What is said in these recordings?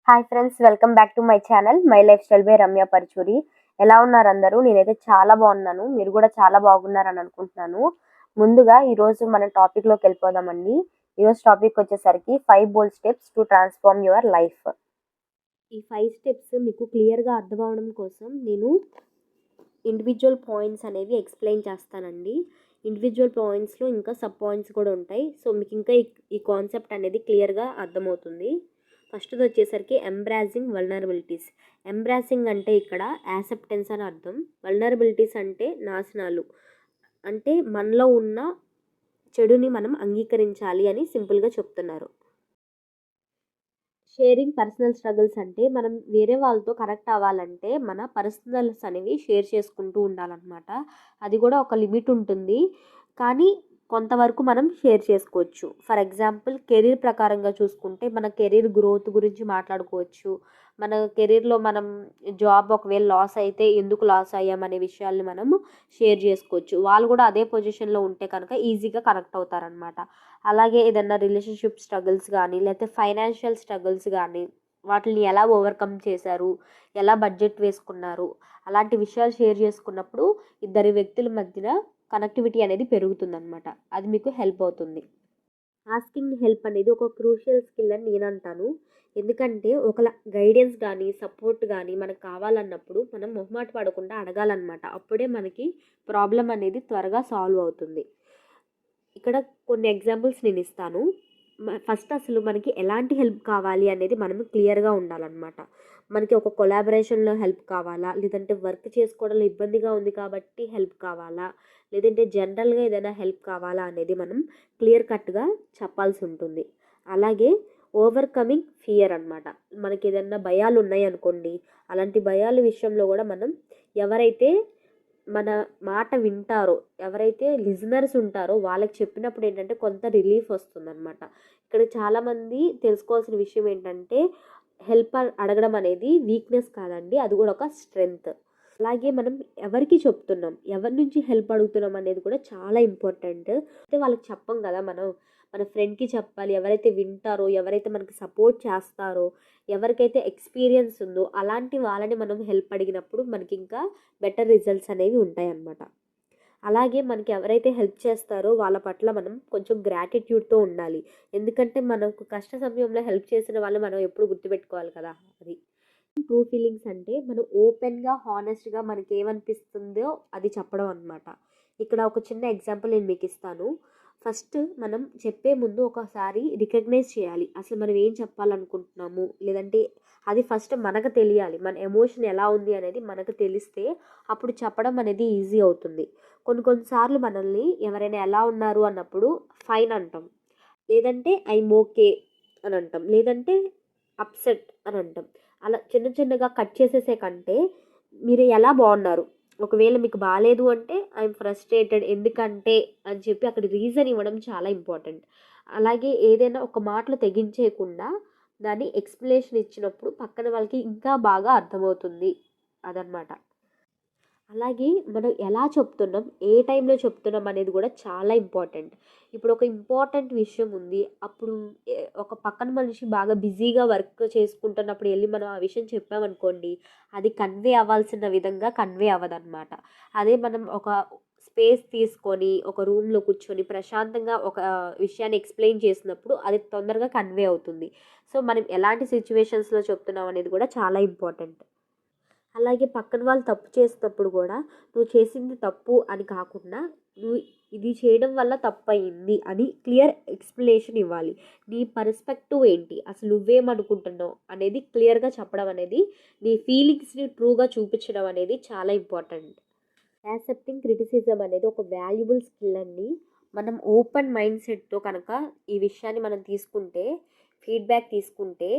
Hi friends, welcome back to my channel my life style by Ramya Paruchuri. ఎలా ఉన్నారు అందరూ? నేనైతే చాలా బాగున్నాను. మీరు కూడా చాలా బాగున్నారని అనుకుంటున్నాను. ముందుగా ఈరోజు మన టాపిక్లోకి వెళ్ళిపోదామండి. ఈరోజు టాపిక్ వచ్చేసరికి 5 బోల్డ్ steps to transform your life. ఈ 5 స్టెప్స్ మీకు క్లియర్గా అర్థం అవడం కోసం నేను ఇండివిజువల్ పాయింట్స్ అనేవి ఎక్స్ప్లెయిన్ చేస్తానండి. ఇండివిజువల్ పాయింట్స్లో ఇంకా సబ్ పాయింట్స్ కూడా ఉంటాయి. సో మీకు ఇంకా ఈ కాన్సెప్ట్ అనేది క్లియర్గా అర్థమవుతుంది. ఫస్ట్ది వచ్చేసరికి ఎంబ్రాసింగ్ వల్నరబిలిటీస్. ఎంబ్రాసింగ్ అంటే ఇక్కడ యాక్సెప్టెన్స్ అని అర్థం. వల్నరబిలిటీస్ అంటే నాశనాలు, అంటే మనలో ఉన్న చెడుని మనం అంగీకరించాలి అని సింపుల్గా చెప్తున్నారు. షేరింగ్ పర్సనల్ స్ట్రగుల్స్ అంటే మనం వేరే వాళ్ళతో కనెక్ట్ అవ్వాలంటే మన పర్సనల్స్ అనేవి షేర్ చేసుకుంటూ ఉండాలన్నమాట. అది కూడా ఒక లిమిట్ ఉంటుంది, కానీ కొంతవరకు మనం షేర్ చేసుకోవచ్చు. ఫర్ ఎగ్జాంపుల్ కెరీర్ ప్రకారంగా చూసుకుంటే మన కెరీర్ గ్రోత్ గురించి మాట్లాడుకోవచ్చు. మన కెరీర్లో మనం జాబ్ ఒకవేళ లాస్ అయితే ఎందుకు లాస్ అయ్యామనే విషయాల్ని మనము షేర్ చేసుకోవచ్చు. వాళ్ళు కూడా అదే పొజిషన్లో ఉంటే కనుక ఈజీగా కనెక్ట్ అవుతారనమాట. అలాగే ఏదన్నా రిలేషన్షిప్ స్ట్రగుల్స్ కానీ లేకపోతే ఫైనాన్షియల్ స్ట్రగుల్స్ కానీ వాటిని ఎలా ఓవర్కమ్ చేశారు, ఎలా బడ్జెట్ వేసుకున్నారు, అలాంటి విషయాలు షేర్ చేసుకున్నప్పుడు ఇద్దరి వ్యక్తుల మధ్యన కనెక్టివిటీ అనేది పెరుగుతుందన్నమాట. అది మీకు హెల్ప్ అవుతుంది. ఆస్కింగ్ హెల్ప్ అనేది ఒక క్రూషియల్ స్కిల్ అని నేను అంటాను. ఎందుకంటే ఒకళ్ళ గైడెన్స్ కానీ సపోర్ట్ కానీ మనకు కావాలన్నప్పుడు మనం మొహమాట పడకుండా అడగాలన్నమాట. అప్పుడే మనకి ప్రాబ్లం అనేది త్వరగా సాల్వ్ అవుతుంది. ఇక్కడ కొన్ని ఎగ్జాంపుల్స్ నేను ఇస్తాను. ఫస్ట్ అసలు మనకి ఎలాంటి హెల్ప్ కావాలి అనేది మనం క్లియర్గా ఉండాలన్నమాట. మనకి ఒక కొలాబరేషన్లో హెల్ప్ కావాలా, లేదంటే వర్క్ చేసుకోవడంలో ఇబ్బందిగా ఉంది కాబట్టి హెల్ప్ కావాలా, లేదంటే జనరల్గా ఏదైనా హెల్ప్ కావాలా అనేది మనం క్లియర్ కట్గా చెప్పాల్సి ఉంటుంది. అలాగే ఓవర్కమింగ్ ఫియర్ అనమాట. మనకి ఏదైనా భయాలు ఉన్నాయి అనుకోండి, అలాంటి భయాల విషయంలో కూడా మనం ఎవరైతే మన మాట వింటారో, ఎవరైతే లిజనర్స్ ఉంటారో వాళ్ళకి చెప్పినప్పుడు ఏంటంటే కొంత రిలీఫ్ వస్తుందన్నమాట. ఇక్కడ చాలామంది తెలుసుకోవాల్సిన విషయం ఏంటంటే హెల్ప్ అడగడం అనేది వీక్నెస్ కాదండి, అది కూడా ఒక స్ట్రెంగ్త్. అలాగే మనం ఎవరికి చెప్తున్నాం, ఎవరి నుంచి హెల్ప్ అడుగుతున్నాం అనేది కూడా చాలా ఇంపార్టెంట్. అయితే వాళ్ళకి చెప్పం కదా, మనం మన ఫ్రెండ్కి చెప్పాలి. ఎవరైతే వింటారో, ఎవరైతే మనకి సపోర్ట్ చేస్తారో, ఎవరికైతే ఎక్స్పీరియన్స్ ఉందో అలాంటి వాళ్ళని మనం హెల్ప్ అడిగినప్పుడు మనకి ఇంకా బెటర్ రిజల్ట్స్ అనేవి ఉంటాయన్నమాట. అలాగే మనకి ఎవరైతే హెల్ప్ చేస్తారో వాళ్ళ పట్ల మనం కొంచెం గ్రాటిట్యూడ్తో ఉండాలి. ఎందుకంటే మనకు కష్ట సమయంలో హెల్ప్ చేసిన వాళ్ళు మనం ఎప్పుడు గుర్తుపెట్టుకోవాలి కదా. అది ట్రూ ఫీలింగ్స్ అంటే మనం ఓపెన్గా హానెస్ట్గా మనకి ఏమనిపిస్తుందో అది చెప్పడం అనమాట. ఇక్కడ ఒక చిన్న ఎగ్జాంపుల్ నేను మీకు ఇస్తాను. ఫస్ట్ మనం చెప్పే ముందు ఒకసారి రికగ్నైజ్ చేయాలి అసలు మనం ఏం చెప్పాలనుకుంటున్నాము, లేదంటే అది ఫస్ట్ మనకు తెలియాలి. మన ఎమోషన్ ఎలా ఉంది అనేది మనకు తెలిస్తే అప్పుడు చెప్పడం అనేది ఈజీ అవుతుంది. కొన్నిసార్లు మనల్ని ఎవరైనా ఎలా ఉన్నారు అన్నప్పుడు ఫైన్ అంటాం, లేదంటే ఐమ్ ఓకే అని అంటాం, లేదంటే అప్సెట్ అని అంటాం. అలా చిన్న చిన్నగా కట్ చేసేసే కంటే మీరు ఎలా బాగున్నారు, ఒకవేళ మీకు బాగాలేదు అంటే ఐఎమ్ ఫ్రస్ట్రేటెడ్ ఎందుకంటే అని చెప్పి అక్కడ రీజన్ ఇవ్వడం చాలా ఇంపార్టెంట్. అలాగే ఏదైనా ఒక మాటలు తెగించేయకుండా దాన్ని ఎక్స్ప్లెనేషన్ ఇచ్చినప్పుడు పక్కన వాళ్ళకి ఇంకా బాగా అర్థమవుతుంది అదనమాట. అలాగే మనం ఎలా చెప్తున్నాం, ఏ టైంలో చెప్తున్నాం అనేది కూడా చాలా ఇంపార్టెంట్. ఇప్పుడు ఒక ఇంపార్టెంట్ విషయం ఉంది, అప్పుడు ఒక పక్కన మనిషి బాగా బిజీగా వర్క్ చేసుకుంటున్నప్పుడు వెళ్ళి మనం ఆ విషయం చెప్పామనుకోండి, అది కన్వే అవ్వాల్సిన విధంగా కన్వే అవ్వదన్నమాట. అదే మనం ఒక స్పేస్ తీసుకొని ఒక రూమ్లో కూర్చొని ప్రశాంతంగా ఒక విషయాన్ని ఎక్స్ప్లెయిన్ చేసినప్పుడు అది తొందరగా కన్వే అవుతుంది. సో మనం ఎలాంటి సిచ్యువేషన్స్లో చెప్తున్నాం అనేది కూడా చాలా ఇంపార్టెంట్. అలాగే పక్కన వాళ్ళు తప్పు చేసినప్పుడు కూడా నువ్వు చేసింది తప్పు అని కాకుండా నువ్వు ఇది చేయడం వల్ల తప్పయింది అని క్లియర్ ఎక్స్ప్లెనేషన్ ఇవ్వాలి. నీ పర్స్పెక్టివ్ ఏంటి, అసలు నువ్వేమనుకుంటున్నావు అనేది క్లియర్గా చెప్పడం అనేది, నీ ఫీలింగ్స్ని ట్రూగా చూపించడం అనేది చాలా ఇంపార్టెంట్. యాక్సెప్టింగ్ క్రిటిసిజం అనేది ఒక వాల్యుబుల్ స్కిల్ అండి. మనం ఓపెన్ మైండ్ సెట్తో కనుక ఈ విషయాన్ని మనం తీసుకుంటే, ఫీడ్బ్యాక్ తీసుకుంటే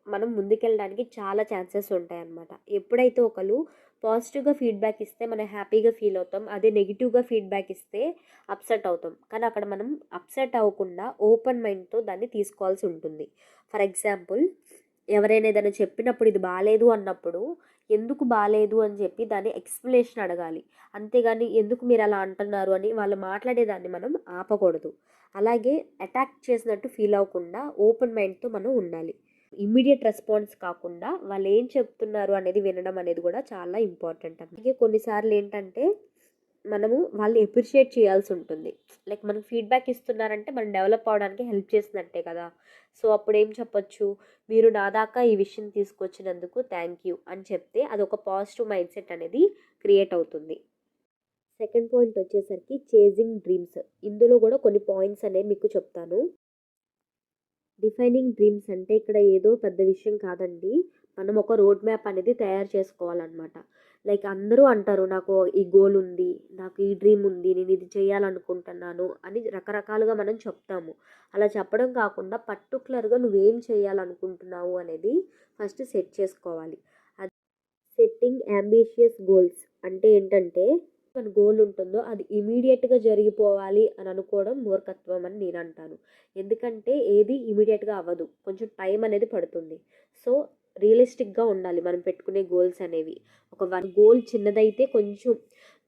మనం ముందుకెళ్ళడానికి చాలా ఛాన్సెస్ ఉంటాయన్నమాట. ఎప్పుడైతే ఒకరు పాజిటివ్గా ఫీడ్బ్యాక్ ఇస్తే మనం హ్యాపీగా ఫీల్ అవుతాం, అదే నెగిటివ్గా ఫీడ్బ్యాక్ ఇస్తే అప్సెట్ అవుతాం. కానీ అక్కడ మనం అప్సెట్ అవ్వకుండా ఓపెన్ మైండ్తో దాన్ని తీసుకోవాల్సి ఉంటుంది. ఫర్ ఎగ్జాంపుల్ ఎవరైనా ఏదైనా చెప్పినప్పుడు ఇది బాగాలేదు అన్నప్పుడు ఎందుకు బాగాలేదు అని చెప్పి దాన్ని ఎక్స్ప్లెనేషన్ అడగాలి. అంతేగాని ఎందుకు మీరు అలా అంటున్నారు అని వాళ్ళు మాట్లాడేదాన్ని మనం ఆపకూడదు. అలాగే అటాక్ చేసినట్టు ఫీల్ అవ్వకుండా ఓపెన్ మైండ్తో మనం ఉండాలి. ఇమ్మీడియట్ రెస్పాన్స్ కాకుండా వాళ్ళు ఏం చెప్తున్నారు అనేది వినడం అనేది కూడా చాలా ఇంపార్టెంట్. అలాగే కొన్నిసార్లు ఏంటంటే మనము వాళ్ళని అప్రిషియేట్ చేయాల్సి ఉంటుంది. లైక్ మనకు ఫీడ్బ్యాక్ ఇస్తున్నారంటే మనం డెవలప్ అవ్వడానికి హెల్ప్ చేసినట్టే కదా! సో అప్పుడు ఏం చెప్పొచ్చు, మీరు నా దాకా ఈ విషయం తీసుకొచ్చినందుకు థ్యాంక్ యూ అని చెప్తే అదొక పాజిటివ్ మైండ్ సెట్ అనేది క్రియేట్ అవుతుంది. సెకండ్ పాయింట్ వచ్చేసరికి చేజింగ్ డ్రీమ్స్. ఇందులో కూడా కొన్ని పాయింట్స్ అనేవి మీకు చెప్తాను. డిఫైనింగ్ డ్రీమ్స్ అంటే ఇక్కడ ఏదో పెద్ద విషయం కాదండి. మనం ఒక రోడ్ మ్యాప్ అనేది తయారు చేసుకోవాలన్నమాట. లైక్ అందరూ అంటారు నాకు ఈ గోల్ ఉంది, నాకు ఈ డ్రీమ్ ఉంది, నేను ఇది చేయాలనుకుంటున్నాను అని రకరకాలుగా మనం చెప్తాము. అలా చెప్పడం కాకుండా పర్టికులర్గా నువ్వేం చేయాలనుకుంటున్నావు అనేది ఫస్ట్ సెట్ చేసుకోవాలి. అది సెట్టింగ్ అంబిషియస్ గోల్స్ అంటే ఏంటంటే మన గోల్ ఉంటుందో అది ఇమీడియట్గా జరిగిపోవాలి అని అనుకోవడం మూర్ఖత్వం అని నేను అంటాను. ఎందుకంటే ఏది ఇమీడియట్గా అవ్వదు, కొంచెం టైం అనేది పడుతుంది. సో రియలిస్టిక్గా ఉండాలి మనం పెట్టుకునే గోల్స్ అనేవి. ఒక గోల్ చిన్నదైతే కొంచెం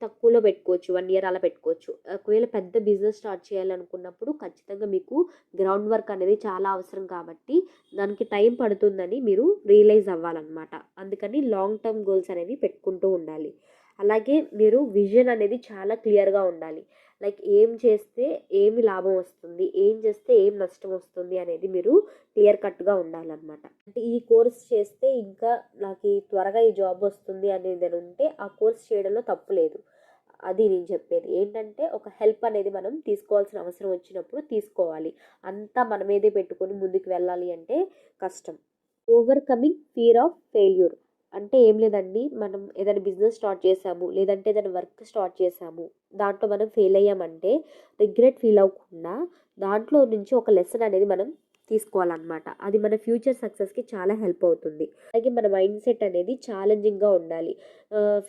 తక్కువలో పెట్టుకోవచ్చు, 1 ఇయర్ అలా పెట్టుకోవచ్చు. ఒకవేళ పెద్ద బిజినెస్ స్టార్ట్ చేయాలనుకున్నప్పుడు ఖచ్చితంగా మీకు గ్రౌండ్ వర్క్ అనేది చాలా అవసరం కాబట్టి దానికి టైం పడుతుందని మీరు రియలైజ్ అవ్వాలన్నమాట. అందుకని లాంగ్ టర్మ్ గోల్స్ అనేవి పెట్టుకుంటూ ఉండాలి. అలాగే మీరు విజన్ అనేది చాలా క్లియర్గా ఉండాలి. లైక్ ఏం చేస్తే ఏమి లాభం వస్తుంది, ఏం చేస్తే ఏం నష్టం వస్తుంది అనేది మీరు క్లియర్ కట్గా ఉండాలన్నమాట. అంటే ఈ కోర్స్ చేస్తే ఇంకా నాకు త్వరగా ఈ జాబ్ వస్తుంది అనేది ఉంటే ఆ కోర్స్ చేయడంలో తప్పు లేదు. అది నేను చెప్పేది ఏంటంటే ఒక హెల్ప్ అనేది మనం తీసుకోవాల్సిన అవసరం వచ్చినప్పుడు తీసుకోవాలి. అంతా మన మీదే పెట్టుకొని ముందుకు వెళ్ళాలి అంటే కష్టం. ఓవర్కమింగ్ ఫియర్ ఆఫ్ ఫెయిల్యూర్ అంటే ఏం లేదండి, మనం ఏదైనా బిజినెస్ స్టార్ట్ చేసాము, లేదంటే ఏదైనా వర్క్ స్టార్ట్ చేసాము, దాంట్లో మనం ఫెయిల్ అయ్యామంటే రిగ్రెట్ ఫీల్ అవ్వకుండా దాంట్లో నుంచి ఒక లెసన్ అనేది మనం తీసుకోవాలన్నమాట. అది మన ఫ్యూచర్ సక్సెస్కి చాలా హెల్ప్ అవుతుంది. అలాగే మన మైండ్ సెట్ అనేది ఛాలెంజింగ్గా ఉండాలి.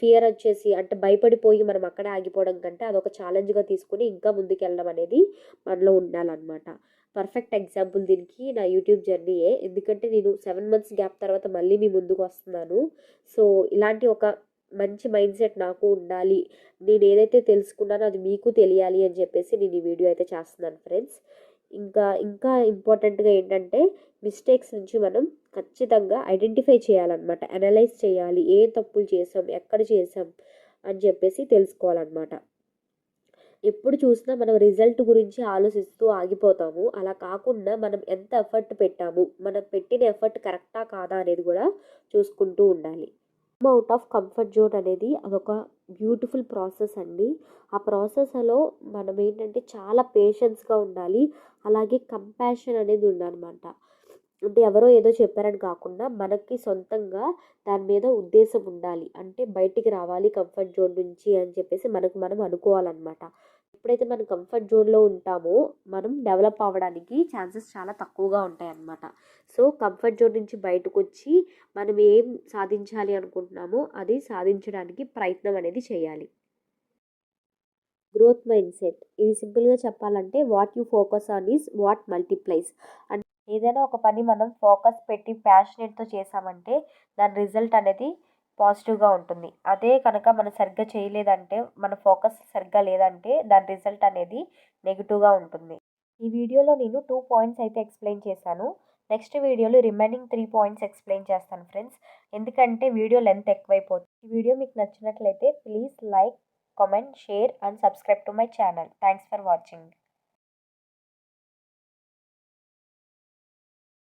ఫియర్ వచ్చేసి అంటే భయపడిపోయి మనం అక్కడే ఆగిపోవడం కంటే అదొక ఛాలెంజ్గా తీసుకుని ఇంకా ముందుకు వెళ్ళడం అనేది మనలో ఉండాలన్నమాట. పర్ఫెక్ట్ ఎగ్జాంపుల్ దీనికి నా యూట్యూబ్ జర్నీయే. ఎందుకంటే నేను 7 మంత్స్ గ్యాప్ తర్వాత మళ్ళీ మీ ముందుకు వస్తున్నాను. సో ఇలాంటి ఒక మంచి మైండ్ సెట్ నాకు ఉండాలి, నేను ఏదైతే తెలుసుకున్నానో అది మీకు తెలియాలి అని చెప్పేసి నేను ఈ వీడియో అయితే చేస్తున్నాను ఫ్రెండ్స్. ఇంకా ఇంపార్టెంట్గా ఏంటంటే మిస్టేక్స్ నుంచి మనం ఖచ్చితంగా ఐడెంటిఫై చేయాలన్నమాట. అనలైజ్ చేయాలి, ఏ తప్పులు చేసాం, ఎక్కడ చేసాం అని చెప్పేసి తెలుసుకోవాలన్నమాట. ఎప్పుడు చూసినా మనం రిజల్ట్ గురించి ఆలోచిస్తూ ఆగిపోతాము. అలా కాకుండా మనం ఎంత ఎఫర్ట్ పెట్టాము, మనం పెట్టిన ఎఫర్ట్ కరెక్టా కాదా అనేది కూడా చూసుకుంటూ ఉండాలి. అవుట్ ఆఫ్ కంఫర్ట్ జోన్ అనేది అదొక బ్యూటిఫుల్ ప్రాసెస్ అండి. ఆ ప్రాసెస్లో మనం ఏంటంటే చాలా పేషెన్స్గా ఉండాలి. అలాగే కంపాషన్ అనేది ఉండాలన్నమాట. అంటే ఎవరో ఏదో చెప్పారని కాకుండా మనకి సొంతంగా దాని మీద ఉద్దేశం ఉండాలి. అంటే బయటికి రావాలి కంఫర్ట్ జోన్ నుంచి అని చెప్పేసి మనకు మనం అనుకోవాలన్నమాట. ఎప్పుడైతే మనం కంఫర్ట్ జోన్లో ఉంటామో మనం డెవలప్ అవ్వడానికి ఛాన్సెస్ చాలా తక్కువగా ఉంటాయన్నమాట. సో కంఫర్ట్ జోన్ నుంచి బయటకు వచ్చి మనం ఏం సాధించాలి అనుకుంటున్నామో అది సాధించడానికి ప్రయత్నం అనేది చేయాలి. గ్రోత్ మైండ్ సెట్ ఇది సింపుల్గా చెప్పాలంటే what you focus on is what multiplies. అంటే ఏదైనా ఒక పని మనం ఫోకస్ పెట్టి ప్యాషనేట్తో చేసామంటే దాని రిజల్ట్ అనేది పాజిటివ్గా ఉంటుంది. అదే కనుక మనం సరిగ్గా చేయలేదంటే, మన ఫోకస్ సరిగ్గా లేదంటే దాని రిజల్ట్ అనేది నెగిటివ్గా ఉంటుంది. ఈ వీడియోలో నేను 2 పాయింట్స్ అయితే ఎక్స్ప్లెయిన్ చేశాను. నెక్స్ట్ వీడియోలో రిమైనింగ్ 3 పాయింట్స్ ఎక్స్ప్లెయిన్ చేస్తాను ఫ్రెండ్స్. ఎందుకంటే వీడియో లెంత్ ఎక్కువైపోతుంది. ఈ వీడియో మీకు నచ్చినట్లయితే please like, comment, share and subscribe to my channel. Thanks for watching.